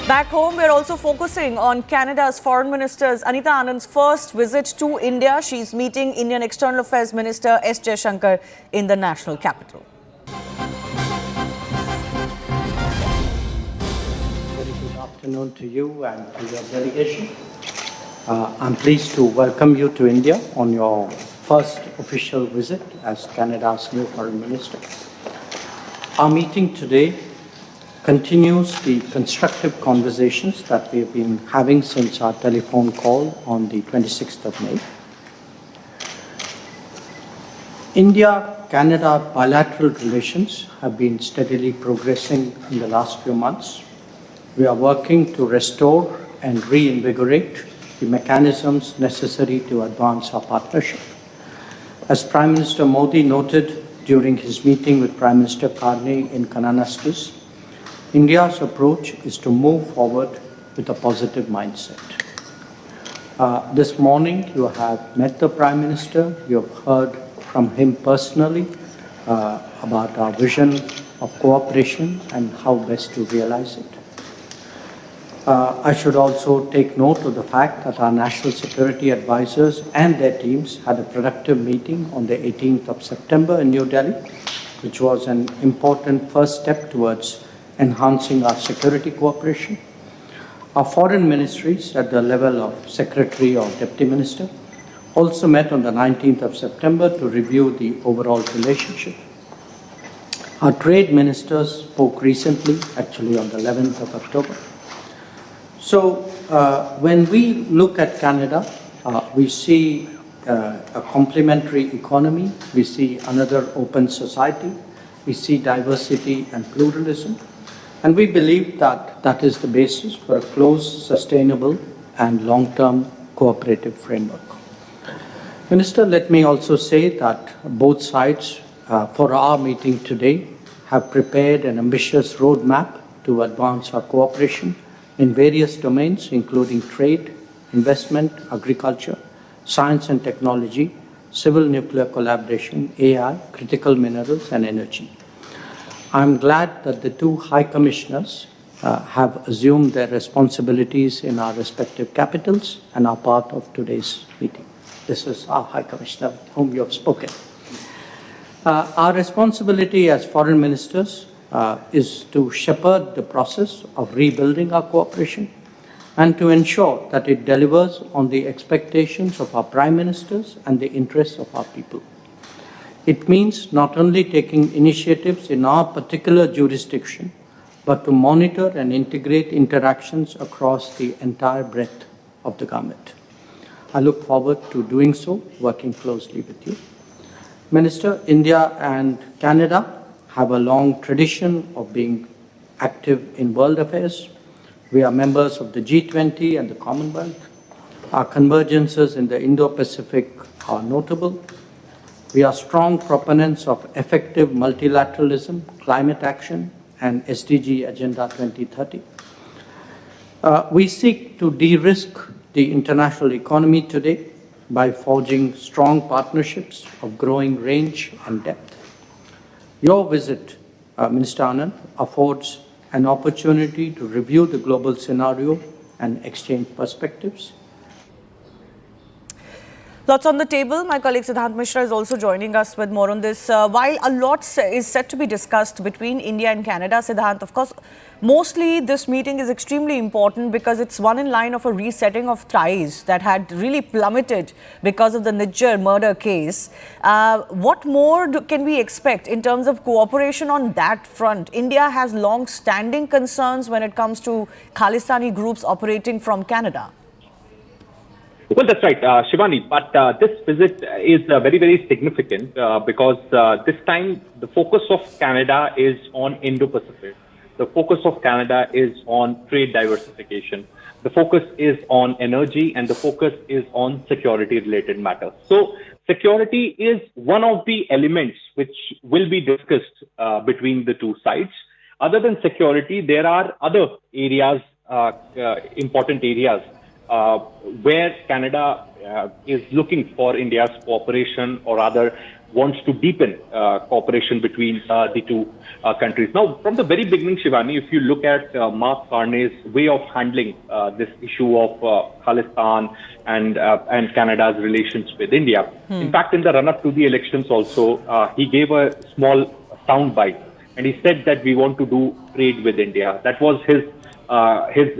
Back home, we're also focusing on Canada's Foreign Minister Anita Anand's first visit to India. She's meeting Indian External Affairs Minister S Jaishankar in the national capital. Very good afternoon to you and to your delegation. I'm pleased to welcome you to India on your first official visit as Canada's new Foreign Minister. Our meeting today continues the constructive conversations that we have been having since our telephone call on the 26th of May. India-Canada bilateral relations have been steadily progressing in the last few months. We are working to restore and reinvigorate the mechanisms necessary to advance our partnership. As Prime Minister Modi noted during his meeting with Prime Minister Carney in Kananaskis, India's approach is to move forward with a positive mindset. This morning, you have met the Prime Minister. You have heard from him personally about our vision of cooperation and how best to realize it. I should also take note of the fact that our national security advisors and their teams had a productive meeting on the 18th of September in New Delhi, which was an important first step towards enhancing our security cooperation. Our foreign ministries at the level of Secretary or Deputy Minister also met on the 19th of September to review the overall relationship. Our trade ministers spoke recently, actually on the 11th of October. So when we look at Canada, we see a complementary economy, we see another open society, we see diversity and pluralism. And we believe that that is the basis for a close, sustainable, and long-term cooperative framework. Minister, let me also say that both sides, for our meeting today, have prepared an ambitious roadmap to advance our cooperation in various domains, including trade, investment, agriculture, science and technology, civil nuclear collaboration, AI, critical minerals, and energy. I'm glad that the two High Commissioners have assumed their responsibilities in our respective capitals and are part of today's meeting. This is our High Commissioner with whom you have spoken. Our responsibility as foreign ministers is to shepherd the process of rebuilding our cooperation and to ensure that it delivers on the expectations of our prime ministers and the interests of our people. It means not only taking initiatives in our particular jurisdiction, but to monitor and integrate interactions across the entire breadth of the government. I look forward to doing so, working closely with you. Minister, India and Canada have a long tradition of being active in world affairs. We are members of the G20 and the Commonwealth. Our convergences in the Indo-Pacific are notable. We are strong proponents of effective multilateralism, climate action, and SDG Agenda 2030. We seek to de-risk the international economy today by forging strong partnerships of growing range and depth. Your visit, Minister Anand, affords an opportunity to review the global scenario and exchange perspectives. Lots on the table. My colleague Siddhant Mishra is also joining us with more on this. While a lot is set to be discussed between India and Canada, Siddhant, of course, mostly this meeting is extremely important because it's one in line of a resetting of ties that had really plummeted because of the Nijjar murder case. What more can we expect in terms of cooperation on that front? India has long-standing concerns when it comes to Khalistani groups operating from Canada. Well, that's right, Shivani. But this visit is very, very significant because this time the focus of Canada is on Indo-Pacific. The focus of Canada is on trade diversification. The focus is on energy and the focus is on security-related matters. So security is one of the elements which will be discussed between the two sides. Other than security, there are other areas, important areas, where Canada is looking for India's cooperation, or rather wants to deepen cooperation between the two countries. Now, from the very beginning, Shivani, if you look at Mark Carney's way of handling this issue of Khalistan and Canada's relations with India, in fact, in the run-up to the elections also, he gave a small soundbite, and he said that we want to do trade with India. That was his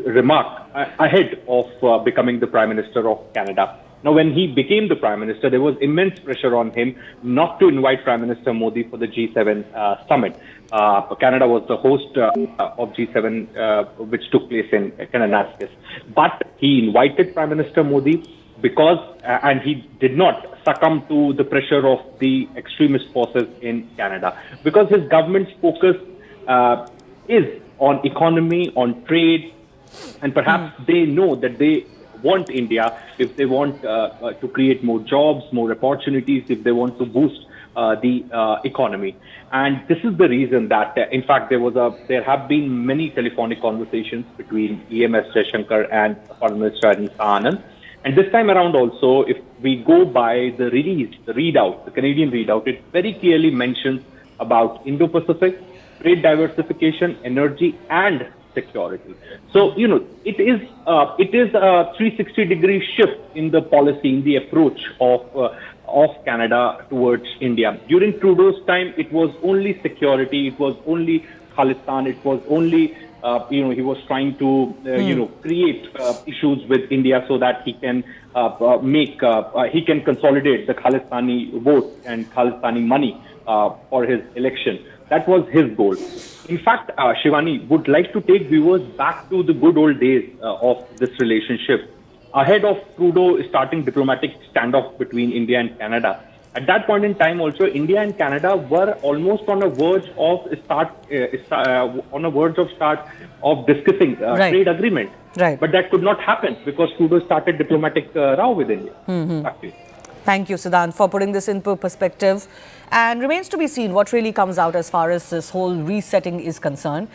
remark ahead of becoming the Prime Minister of Canada. Now, when he became the Prime Minister, there was immense pressure on him not to invite Prime Minister Modi for the G7 summit. Canada was the host of G7, which took place in Kananaskis. But he invited Prime Minister Modi because, and he did not succumb to the pressure of the extremist forces in Canada, because his government's focus is on economy, on trade, and perhaps they know that they want India, if they want to create more jobs, more opportunities, if they want to boost the economy. And this is the reason that, in fact, there have been many telephonic conversations between EAM Jaishankar and Foreign Minister Anita Anand. And this time around also, if we go by the readout, the Canadian readout, it very clearly mentions about Indo-Pacific, trade diversification, energy, and security. So, it is a 360-degree shift in the policy, in the approach of Canada towards India. During Trudeau's time, it was only security, it was only Khalistan, it was only, he was trying to, create issues with India so that he can he can consolidate the Khalistani vote and Khalistani money for his election. That was his goal. In fact, Shivani would like to take viewers back to the good old days of this relationship. Ahead of Trudeau starting diplomatic standoff between India and Canada, at that point in time also, India and Canada were almost on a verge of of discussing trade agreement. Right. But that could not happen because Trudeau started diplomatic row with India. Thank you, Siddhant, for putting this into perspective. And remains to be seen what really comes out as far as this whole resetting is concerned.